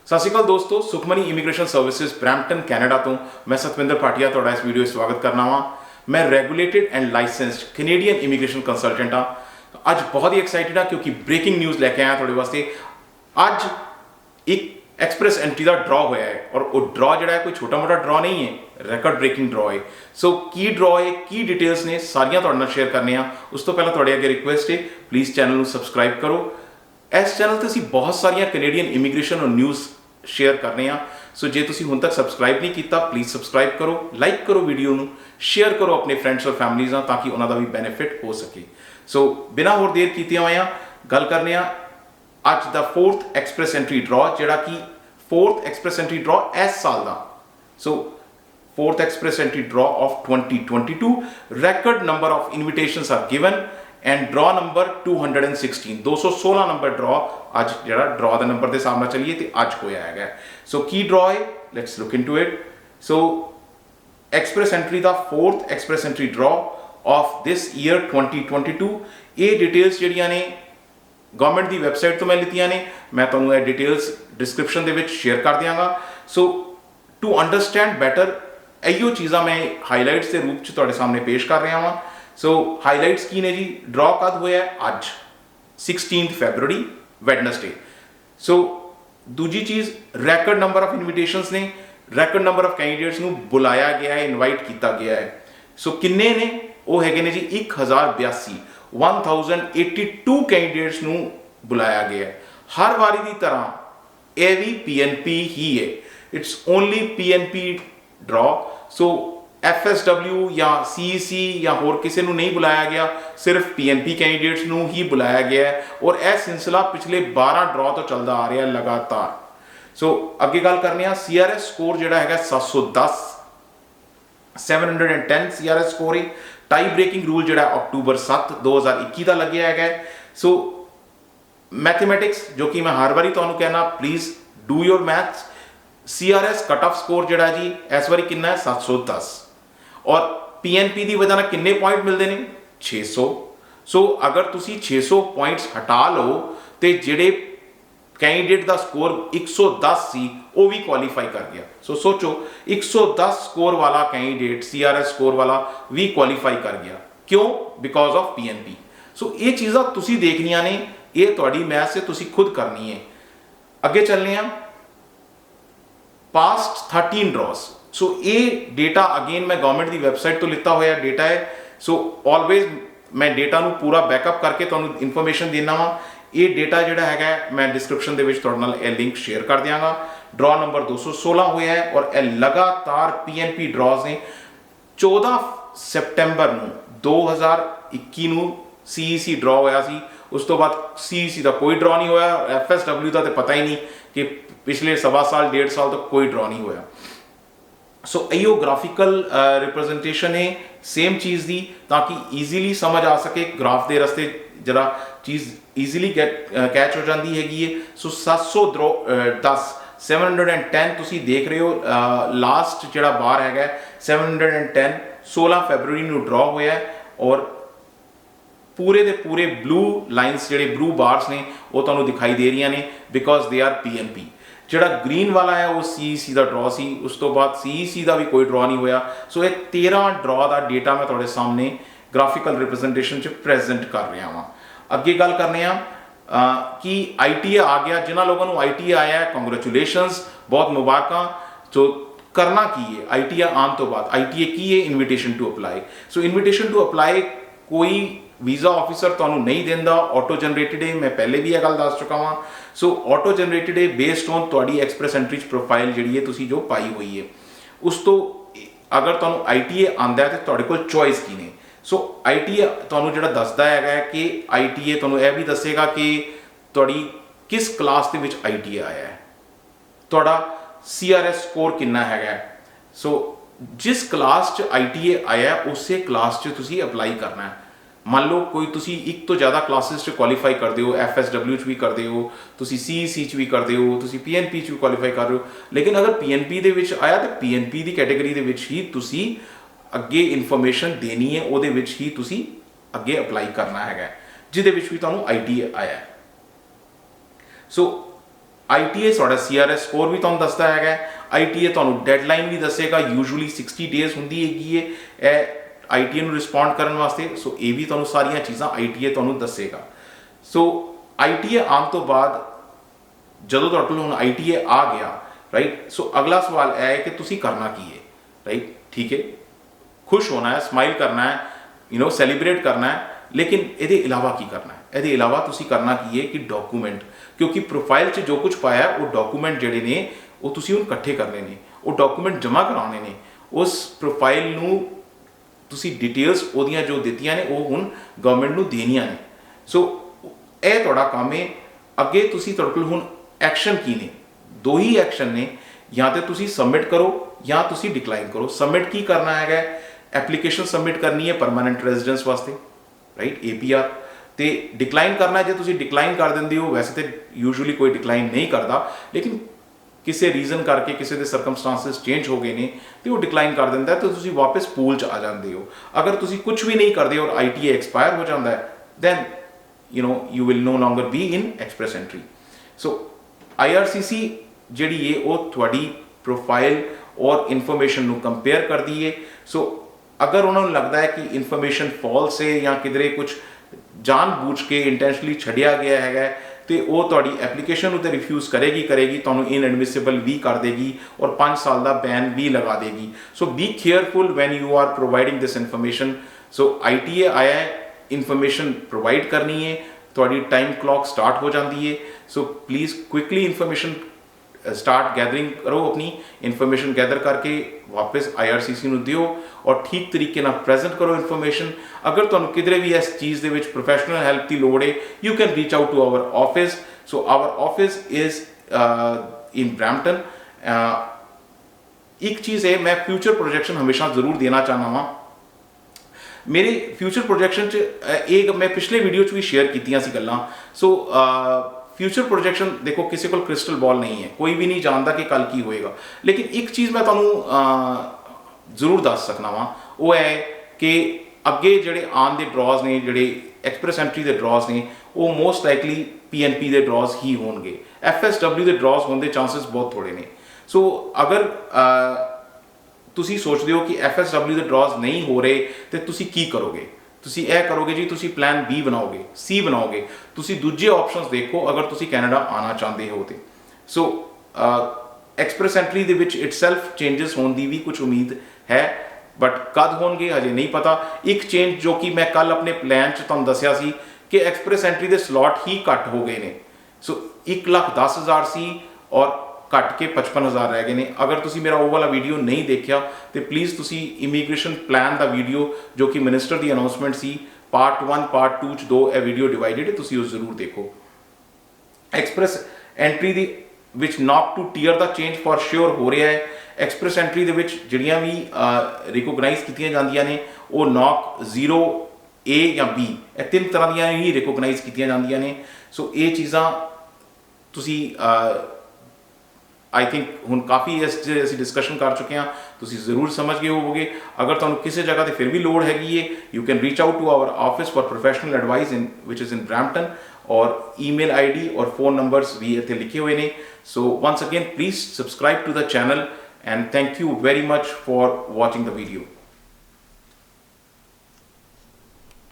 सत श्री अकाल दोस्तों, Sukhmani immigration services Brampton Canada तो मैं सतविंदर भाटिया तुहाडा इस वीडियो स्वागत करना वा। मैं regulated and licensed Canadian immigration consultant हाँ। अज बहुत ही एक्साइटेड हाँ क्योंकि ब्रेकिंग न्यूज़ लैके आया तुहाडे वास्ते। अज एक एक्सप्रैस एंट्री का ड्रॉ होया है और वो ड्रॉ जिहड़ा है कोई छोटा मोटा ड्रॉ नहीं है, रिकॉर्ड ब्रेकिंग ड्रॉ है। सो की ड्रॉ है, की डिटेल्स ने सारियां तुहाडे नाल शेयर करने आ। उस तो पहला तुहाडे अगे रिक्वेस्ट है, प्लीज़ चैनल को सबसक्राइब करो। इस चैनल ते असीं बहुत सारियां कैनेडियन इमीग्रेशन और न्यूज़ शेयर करने आ। सो जे तुसीं हुण तक सबसक्राइब नहीं किया, प्लीज़ सबसक्राइब करो, लाइक करो वीडियो नूं, शेयर करो अपने फ्रेंड्स और फैमिलीज़ नाल ताकि उन्हां दा भी बेनिफिट हो सके। सो बिना होर देर कीते होए गल करने आ अज दा 4th एक्सप्रैस एंट्री ड्रॉ, जिहड़ा कि 4th एक्सप्रैस एंट्री ड्रॉ इस साल दा। सो 4th express entry draw of 2022, record number of invitations are given and draw number 216 216 number draw आज जरा ड्रॉ दा नंबर दे हिसाब नाल चलिए ते आज होया है। सो की ड्रॉ है, let's look into it. So express entry दा 4th express entry draw of this year 2022। ये डिटेल्स जिहड़ियां ने गवर्नमेंट की वैबसाइट तो मैं लितियां ने, मैं तुहानूं ये डिटेल्स डिस्क्रिप्शन दे विच शेयर कर दियांगा। सो टू अंडरस्टैंड बैटर इहो चीज़ां मैं हाईलाइट्स के रूप च तुहाडे सामने पेश कर रहा हाँ। सो हाईलाइट्स की ने जी, ड्रॉ कद होया है अज 16 फरवरी वैडनसडे। सो दूजी चीज़, रैकड नंबर ऑफ इनविटेशंस ने, रैकड नंबर ऑफ कैंडिडेट्स नूं बुलाया गया है, इनवाइट किया गया है। सो किन्ने ने, वो है ने जी 1082 कैंडिडेट्स नूं बुलाया गया है। हर वारी की तरह यह भी PNP ही है, it's only PNP draw. So FSW या CEC या होर किसी को नहीं बुलाया गया, सिर्फ PNP कैंडिडेट्स नूं ही बुलाया गया है और यह सिलसिला पिछले 12 ड्रॉ तो चलता आ रहा है लगातार। सो अगे गल करने आ, CRS स्कोर जिहड़ा है 710 710 CRS स्कोर है। टाई ब्रेकिंग रूल जिहड़ा अक्टूबर 7 2021 का लग्या है। सो मैथमेटिक्स जो कि मैं हर बारी तुहानूं कहना, please do your maths. CRS cut off score जिहड़ा जी इस बारी कितना है 710 और PNP की वजह नाल किन्ने पॉइंट मिलते हैं 600। सो अगर तुसी 600 पॉइंट्स हटा लो तो जिहड़े कैंडिडेट का स्कोर 110 सी वो भी क्वालीफाई कर गया। सो सोचो 110 स्कोर वाला कैंडिडेट CRS स्कोर वाला भी क्वालीफाई कर गया, क्यों? Because of PNP। सो ये चीज़ां तुसी देखनियां ने, ये तुहाडी मैथ से तुसी खुद करनी है। अगे चलने हैं पास्ट 13 ड्रॉस। सो ये डेटा अगेन मैं गवर्नमेंट की वैबसाइट तो लिता हुआ डेटा है। सो ऑलवेज मैं डेटा नूं पूरा बैकअप करके तुहानूं इन्फॉर्मेशन देना वा। ये डेटा जिहड़ा है मैं डिस्क्रिप्शन दे विच तुहाडे नाल यह लिंक शेयर कर दियांगा। ड्रॉ नंबर 216 होया है और यह लगातार PNP ड्रॉज ने 14 सितंबर 2021 नूं CEC ड्रॉ होया सी। उस तो बाद CEC का कोई ड्रॉ नहीं होया, FSW का तो पता ही नहीं कि पिछले सवा साल 1.5 साल तक कोई ड्रॉ नहीं होया। सो इहो ग्राफिकल रिप्रेजेंटेशन है सेम चीज़ दी, ताकि ईजीली समझ आ सके। ग्राफ के रस्ते जरा चीज़ ईजीली कैच हो जाती हैगी। सो 710 710 तुसी देख रहे हो, लास्ट जिहड़ा बार है 710 16 फरवरी नूं ड्रॉ होया है और पूरे दे पूरे ब्लू लाइन्स जिहड़े ब्लू बार्स ने वो तुहानूं दिखाई दे रही ने, बिकॉज दे आर PNP। जिहड़ा ग्रीन वाला है वो CEC का ड्रॉ सी, उस तो बाद CEC का भी कोई ड्रॉ नहीं होया। सो ये 13 ड्रॉ का डेटा मैं तुहाडे सामने ग्राफिकल रिप्रेजेंटेशन च प्रेजेंट कर रहा हाँ। अगे गल करने कि ITA आ गया। जिन्होंने लोगों को ITA आया है, कंग्रेचुलेशनस, बहुत मुबारक। तो करना की है ITA आने तो बाद, ITA की है invitation to apply. So invitation to apply कोई वीज़ा ऑफिसर तुहानूं नहीं देंदा, ऑटो जनरेटेड है। मैं पहले भी यह गल दस चुका हाँ। सो ऑटो जनरेटेड है बेस्ड ऑन तुहाडी एक्सप्रैस एंट्री प्रोफाइल जिहड़ी है तुसी जो पाई हुई है। उस तो अगर तुहानूं ITA आंदा है तो तुहाडे कोल चॉइस की ने। सो ITA तुहानूं जिहड़ा दसदा है कि ITA तुहानूं यह भी दसेगा कि तुहाडी किस क्लास दे विच ITA आया है, तुहाडा CRS स्कोर कितना है। सो जिस क्लास च ITA आया है उसे क्लास च तुसी अप्लाई करना है। मान लो कोई तुसी एक तो ज़्यादा क्लासेस च क्वालीफाई करते हो, FSW च भी करते हो, तुसी CEC च भी करते हो, तुसी PNP च भी क्वालीफाई कर रहे हो। लेकिन अगर PNP दे विच आया तो PNP की कैटेगरी दे विच ही तुसी अगे इन्फॉर्मेशन देनी है, वो दे विच ही तुसी अगे अप्लाई करना है जिहदे विच भी तुहानूं ITA आया है। सो ITA ਤੁਹਾਡਾ CRS ਸਕੋਰ ਵੀ ਤੁਹਾਨੂੰ ਦੱਸਦਾ ਹੈਗਾ, ITA ਤੁਹਾਨੂੰ ਡੈਡਲਾਈਨ ਵੀ ਦੱਸੇਗਾ, ਯੂਜੂਅਲੀ 60 ਡੇਜ਼ ਹੁੰਦੀ ਹੈਗੀ ਹੈ ਇਹ ITA ਨੂੰ ਰਿਸਪੌਂਡ ਕਰਨ ਵਾਸਤੇ। ਸੋ ਇਹ ਵੀ ਤੁਹਾਨੂੰ ਸਾਰੀਆਂ ਚੀਜ਼ਾਂ ITA ਤੁਹਾਨੂੰ ਦੱਸੇਗਾ। ਸੋ ITA ਆਉਣ ਤੋਂ ਬਾਅਦ ਜਦੋਂ ਤੁਹਾਡੇ ਕੋਲ ਹੁਣ ITA ਆ ਗਿਆ, ਰਾਈਟ, ਸੋ ਅਗਲਾ ਸਵਾਲ ਇਹ ਹੈ ਕਿ ਤੁਸੀਂ ਕਰਨਾ ਕੀ ਹੈ, ਰਾਈਟ, ਠੀਕ ਹੈ, खुश होना है, स्माइल करना है, सैलीब्रेट करना है, लेकिन ਇਹਦੇ ਇਲਾਵਾ ਕੀ ਕਰਨਾ ਹੈ? ਇਹਦੇ ਇਲਾਵਾ ਤੁਸੀਂ ਕਰਨਾ ਕੀ ਹੈ ਕਿ ਡਾਕੂਮੈਂਟ, ਕਿਉਂਕਿ ਪ੍ਰੋਫਾਈਲ 'ਚ ਜੋ ਕੁਝ ਪਾਇਆ ਉਹ ਡਾਕੂਮੈਂਟ ਜਿਹੜੇ ਨੇ ਉਹ ਤੁਸੀਂ ਹੁਣ ਇਕੱਠੇ ਕਰਨੇ ਨੇ, ਉਹ ਡਾਕੂਮੈਂਟ ਜਮ੍ਹਾਂ ਕਰਾਉਣੇ ਨੇ। ਉਸ ਪ੍ਰੋਫਾਈਲ ਨੂੰ ਤੁਸੀਂ ਡਿਟੇਲਸ ਉਹਦੀਆਂ ਜੋ ਦਿੱਤੀਆਂ ਨੇ ਉਹ ਹੁਣ ਗਵਰਨਮੈਂਟ ਨੂੰ ਦੇਣੀਆਂ ਨੇ। ਸੋ ਇਹ ਤੁਹਾਡਾ ਕੰਮ ਹੈ। ਅੱਗੇ ਤੁਸੀਂ ਤੁਹਾਡੇ ਕੋਲ ਹੁਣ ਐਕਸ਼ਨ ਕੀ ਨੇ? ਦੋ ਹੀ ਐਕਸ਼ਨ ਨੇ, ਜਾਂ ਤੇ ਤੁਸੀਂ ਸਬਮਿਟ ਕਰੋ ਜਾਂ ਤੁਸੀਂ ਡਿਕਲਾਈਨ ਕਰੋ। ਸਬਮਿਟ ਕੀ ਕਰਨਾ ਹੈਗਾ? ਐਪਲੀਕੇਸ਼ਨ ਸਬਮਿਟ ਕਰਨੀ ਹੈ ਪਰਮਾਨੈਂਟ ਰੈਜ਼ੀਡੈਂਸ ਵਾਸਤੇ, ਰਾਈਟ, APR, ਤੇ ਡਿਕਲਾਈਨ ਕਰਨਾ। ਜੇ ਤੁਸੀਂ ਡਿਕਲਾਈਨ ਕਰ ਦਿੰਦੇ ਹੋ, ਵੈਸੇ ਤੇ ਯੂਜੂਅਲੀ ਕੋਈ ਡਿਕਲਾਈਨ ਨਹੀਂ ਕਰਦਾ, ਲੇਕਿਨ ਕਿਸੇ ਰੀਜ਼ਨ ਕਰਕੇ ਕਿਸੇ ਦੇ ਸਰਕਮਸਟੈਂਸਸ ਚੇਂਜ ਹੋ ਗਏ ਨੇ ਤੇ ਉਹ ਡਿਕਲਾਈਨ ਕਰ ਦਿੰਦਾ ਤੇ ਤੁਸੀਂ ਵਾਪਸ ਪੂਲ 'ਚ ਆ ਜਾਂਦੇ ਹੋ। ਅਗਰ ਤੁਸੀਂ ਕੁਝ ਵੀ ਨਹੀਂ ਕਰਦੇ ਔਰ ITA ਐਕਸਪਾਇਰ ਹੋ ਜਾਂਦਾ ਹੈ, then you will no longer be in express entry। so IRCC ਜਿਹੜੀ ਹੈ ਉਹ ਤੁਹਾਡੀ ਪ੍ਰੋਫਾਈਲ ਔਰ ਇਨਫੋਰਮੇਸ਼ਨ ਨੂੰ ਕੰਪੇਅਰ ਕਰਦੀ ਹੈ। ਸੋ ਅਗਰ ਉਹਨਾਂ ਨੂੰ ਲੱਗਦਾ ਹੈ ਕਿ ਇਨਫੋਰਮੇਸ਼ਨ ਫਾਲਸ ਹੈ ਜਾਂ ਕਿਧਰੇ ਕੁਝ ਜਾਣ ਬੂਝ ਕੇ ਇੰਟੈਂਸ਼ਨਲੀ ਛੱਡਿਆ ਗਿਆ ਹੈਗਾ ਤੇ ਉਹ ਤੁਹਾਡੀ ਐਪਲੀਕੇਸ਼ਨ ਉੱਤੇ ਰਿਫਿਊਜ਼ ਕਰੇਗੀ, ਤੁਹਾਨੂੰ ਇਨਐਡਮਿਸਿਬਲ ਵੀ ਕਰ ਦੇਗੀ ਔਰ 5 ਸਾਲ ਦਾ ਬੈਨ ਵੀ ਲਗਾ ਦੇਗੀ। So be careful when you are providing this information. So ITA ਆਇਆ ਹੈ, ਇਨਫੋਰਮੇਸ਼ਨ ਪ੍ਰੋਵਾਈਡ ਕਰਨੀ ਹੈ, ਤੁਹਾਡੀ ਟਾਈਮ ਕਲੌਕ ਸਟਾਰਟ ਹੋ ਜਾਂਦੀ ਹੈ। So please quickly information start gathering करो, अपनी इन्फॉर्मेशन गैदर करके वापस IRCC ਨੂੰ ਦਿਓ ਔਰ ਠੀਕ ਤਰੀਕੇ ਨਾਲ ਪ੍ਰੈਜ਼ੈਂਟ ਕਰੋ ਇਨਫੋਰਮੇਸ਼ਨ। ਅਗਰ ਤੁਹਾਨੂੰ ਕਿਧਰੇ ਵੀ ਇਸ ਚੀਜ਼ ਦੇ ਵਿੱਚ ਪ੍ਰੋਫੈਸ਼ਨਲ ਹੈਲਪ ਦੀ ਲੋੜ ਹੈ, you can reach out to our office. So our office is in Brampton. ਇੱਕ ਚੀਜ਼ ਹੈ, ਮੈਂ ਫਿਊਚਰ ਪ੍ਰੋਜੈਕਸ਼ਨ ਹਮੇਸ਼ਾ ਜ਼ਰੂਰ ਦੇਣਾ ਚਾਹੁੰਦਾ ਵਾਂ। ਮੇਰੇ ਫਿਊਚਰ ਪ੍ਰੋਜੈਕਸ਼ਨ 'ਚ ਇਹ ਮੈਂ ਪਿਛਲੇ ਵੀਡੀਓ 'ਚ ਵੀ ਸ਼ੇਅਰ ਕੀਤੀਆਂ ਸੀ ਗੱਲਾਂ। ਸੋ ਫਿਊਚਰ ਪ੍ਰੋਜੈਕਸ਼ਨ ਦੇਖੋ, ਕਿਸੇ ਕੋਲ ਕ੍ਰਿਸਟਲ ਬਾਲ ਨਹੀਂ ਹੈ, ਕੋਈ ਵੀ ਨਹੀਂ ਜਾਣਦਾ ਕਿ ਕੱਲ ਕੀ ਹੋਏਗਾ, ਲੇਕਿਨ ਇੱਕ ਚੀਜ਼ ਮੈਂ ਤੁਹਾਨੂੰ ਜ਼ਰੂਰ ਦੱਸ ਸਕਦਾ ਵਾਂ, ਉਹ ਹੈ ਕਿ ਅੱਗੇ ਜਿਹੜੇ ਆਉਣ ਦੇ ਡਰਾਜ਼ ਨੇ, ਜਿਹੜੇ ਐਕਸਪ੍ਰੈਸ ਐਂਟਰੀ ਦੇ ਡਰਾਜ਼ ਨੇ, ਉਹ ਮੋਸਟ ਲਾਈਕਲੀ PNP ਦੇ ਡਰਾਜ਼ ਹੀ ਹੋਣਗੇ। FSW ਦੇ ਡਰਾਜ਼ ਹੋਣ ਦੇ ਚਾਂਸਸ ਬਹੁਤ ਥੋੜੇ ਨੇ। ਸੋ ਅਗਰ ਤੁਸੀਂ ਸੋਚਦੇ ਹੋ ਕਿ FSW ਦੇ ਡਰਾਜ਼ ਨਹੀਂ ਹੋ ਰਹੇ ਤੇ ਤੁਸੀਂ ਕੀ ਕਰੋਗੇ? ਤੁਸੀਂ ਇਹ ਕਰੋਗੇ ਜੀ, ਤੁਸੀਂ ਪਲਾਨ B ਬਣਾਓਗੇ, C ਬਣਾਓਗੇ, ਤੁਸੀਂ ਦੂਜੇ ਆਪਸ਼ਨਸ ਦੇਖੋ ਅਗਰ ਤੁਸੀਂ ਕੈਨੇਡਾ ਆਉਣਾ ਚਾਹੁੰਦੇ ਹੋ ਤੇ। ਸੋ ਐਕਸਪ੍ਰੈਸ ਐਂਟਰੀ ਦੇ ਵਿੱਚ ਇਟਸੈਲਫ ਚੇਂਜਸ ਹੋਣ ਦੀ ਵੀ ਕੁਝ ਉਮੀਦ ਹੈ, ਬਟ ਕਦ ਹੋਣਗੇ ਹਜੇ ਨਹੀਂ ਪਤਾ। ਇੱਕ ਚੇਂਜ ਜੋ ਕਿ ਮੈਂ ਕੱਲ ਆਪਣੇ ਪਲਾਨ 'ਚ ਤੁਹਾਨੂੰ ਦੱਸਿਆ ਸੀ ਕਿ ਐਕਸਪ੍ਰੈਸ ਐਂਟਰੀ ਦੇ ਸਲੋਟ ਹੀ ਘੱਟ ਹੋ ਗਏ ਨੇ। ਸੋ 1,10,000 ਸੀ ਔਰ ਘੱਟ ਕੇ 55,000 ਰਹਿ ਗਏ ਨੇ। ਅਗਰ ਤੁਸੀਂ ਮੇਰਾ ਉਹ ਵਾਲਾ ਵੀਡੀਓ ਨਹੀਂ ਦੇਖਿਆ ਤੇ ਪਲੀਜ਼ ਤੁਸੀਂ ਇਮੀਗ੍ਰੇਸ਼ਨ ਪਲਾਨ ਦਾ ਵੀਡੀਓ ਜੋ ਕਿ ਮਿਨਿਸਟਰ ਦੀ ਅਨਾਉਂਸਮੈਂਟ ਸੀ, ਪਾਰਟ 1 ਪਾਰਟ 2 'ਚ 2 ਇਹ ਵੀਡੀਓ ਡਿਵਾਈਡਡ ਹੈ, ਤੁਸੀਂ ਉਹ ਜ਼ਰੂਰ ਦੇਖੋ। ਐਕਸਪ੍ਰੈਸ ਐਂਟਰੀ ਦੀ ਵਿੱਚ ਨੌਕ ਟੂ ਟੀਅਰ ਦਾ ਚੇਂਜ ਫॉर श्योर ਹੋ ਰਿਹਾ ਹੈ। ਐਕਸਪ੍ਰੈਸ ਐਂਟਰੀ ਦੇ ਵਿੱਚ ਜਿਹੜੀਆਂ ਵੀ ਰਿਕੋਗਨਾਈਜ਼ ਕੀਤੀਆਂ ਜਾਂਦੀਆਂ ਨੇ ਉਹ ਨੌਕ 0, A ਜਾਂ B, ਇਹ 3 ਤਰ੍ਹਾਂ ਦੀਆਂ ਹੀ ਰਿਕੋਗਨਾਈਜ਼ ਕੀਤੀਆਂ ਜਾਂਦੀਆਂ ਨੇ। ਸੋ ਇਹ ਚੀਜ਼ਾਂ ਤੁਸੀਂ आई थिंक ਹੁਣ ਕਾਫੀ ਇਸ 'ਚ ਅਸੀਂ ਡਿਸਕਸ਼ਨ ਕਰ ਚੁੱਕੇ ਹਾਂ, ਤੁਸੀਂ ਜ਼ਰੂਰ ਸਮਝ ਗਏ ਹੋਵੋਗੇ। ਅਗਰ ਤੁਹਾਨੂੰ ਕਿਸੇ ਜਗ੍ਹਾ ਤੇ ਫਿਰ ਵੀ ਲੋੜ ਹੈਗੀ ਹੈ, you can reach out to our office for professional advice which is in Brampton, or email ID or phone numbers ਵੀ ਇੱਥੇ ਲਿਖੇ ਹੋਏ ਨੇ। So once again please subscribe to the channel and thank you very much for watching the video.